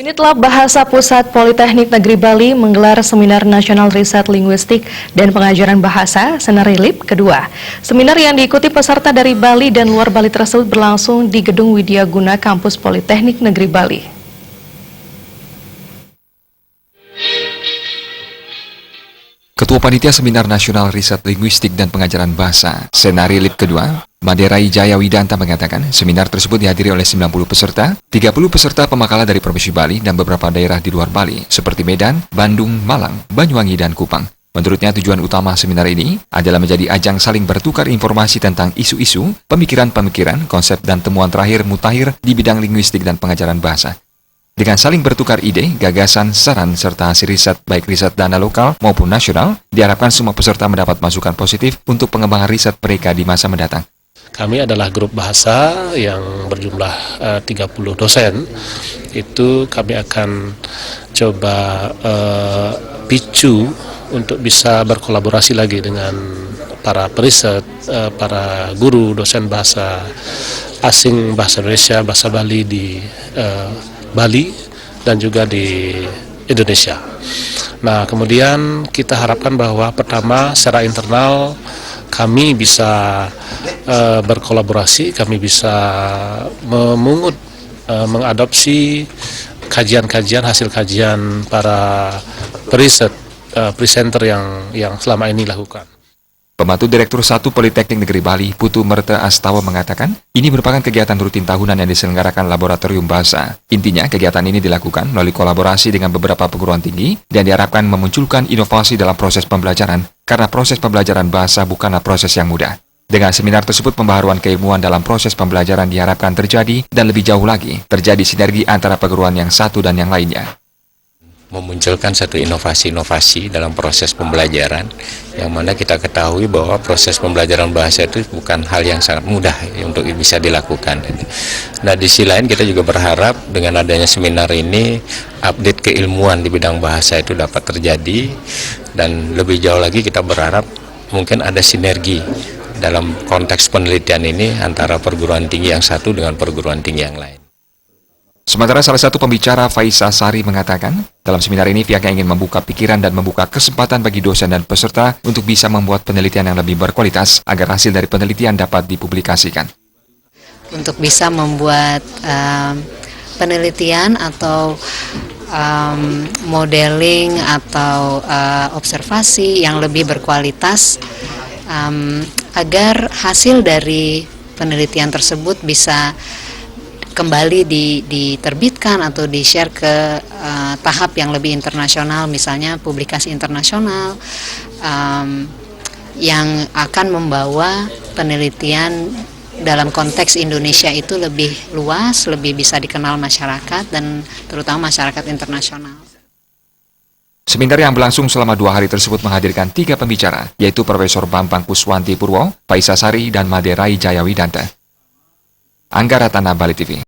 Unit Lab Bahasa Pusat Politeknik Negeri Bali menggelar Seminar Nasional Riset Linguistik dan Pengajaran Bahasa (Senarilip) kedua. Seminar yang diikuti peserta dari Bali dan luar Bali tersebut berlangsung di Gedung Widyaguna Kampus Politeknik Negeri Bali. Ketua Panitia Seminar Nasional Riset Linguistik dan Pengajaran Bahasa (Senarilip) kedua, Maderai Jaya Widanta mengatakan seminar tersebut dihadiri oleh 90 peserta, 30 peserta pemakalah dari Provinsi Bali dan beberapa daerah di luar Bali seperti Medan, Bandung, Malang, Banyuwangi, dan Kupang. Menurutnya tujuan utama seminar ini adalah menjadi ajang saling bertukar informasi tentang isu-isu, pemikiran-pemikiran, konsep dan temuan terakhir mutakhir di bidang linguistik dan pengajaran bahasa. Dengan saling bertukar ide, gagasan, saran, serta hasil riset baik riset dana lokal maupun nasional, diharapkan semua peserta mendapat masukan positif untuk pengembangan riset mereka di masa mendatang. Kami adalah grup bahasa yang berjumlah 30 dosen. Itu kami akan coba picu untuk bisa berkolaborasi lagi dengan para periset, para guru, dosen bahasa asing, bahasa Indonesia, bahasa Bali di Bali dan juga di Indonesia. Nah, kemudian kita harapkan bahwa pertama secara internal kami bisa berkolaborasi, kami bisa memungut, mengadopsi kajian-kajian, hasil kajian para periset, presenter yang selama ini dilakukan. Pembantu Direktur 1 Politeknik Negeri Bali, Putu Merta Astawa mengatakan, ini merupakan kegiatan rutin tahunan yang diselenggarakan Laboratorium Bahasa. Intinya, kegiatan ini dilakukan melalui kolaborasi dengan beberapa perguruan tinggi dan diharapkan memunculkan inovasi dalam proses pembelajaran, karena proses pembelajaran bahasa bukanlah proses yang mudah. Dengan seminar tersebut, pembaharuan keilmuan dalam proses pembelajaran diharapkan terjadi dan lebih jauh lagi, terjadi sinergi antara perguruan yang satu dan yang lainnya. Memunculkan satu inovasi-inovasi dalam proses pembelajaran yang mana kita ketahui bahwa proses pembelajaran bahasa itu bukan hal yang sangat mudah untuk bisa dilakukan. Nah, di sisi lain kita juga berharap dengan adanya seminar ini update keilmuan di bidang bahasa itu dapat terjadi, dan lebih jauh lagi kita berharap mungkin ada sinergi dalam konteks penelitian ini antara perguruan tinggi yang satu dengan perguruan tinggi yang lain. Sementara salah satu pembicara, Faisa Sari, mengatakan, dalam seminar ini pihaknya ingin membuka pikiran dan membuka kesempatan bagi dosen dan peserta untuk bisa membuat penelitian yang lebih berkualitas agar hasil dari penelitian dapat dipublikasikan. Untuk bisa membuat penelitian atau modeling atau observasi yang lebih berkualitas agar hasil dari penelitian tersebut bisa kembali diterbitkan atau di-share ke tahap yang lebih internasional, misalnya publikasi internasional yang akan membawa penelitian dalam konteks Indonesia itu lebih luas, lebih bisa dikenal masyarakat dan terutama masyarakat internasional. Seminar yang berlangsung selama 2 hari tersebut menghadirkan 3 pembicara, yaitu Profesor Bambang Kuswanti Purwo, Faisa Sari, dan Maderai Jaya Widanta. Angga Ratana, Bali TV.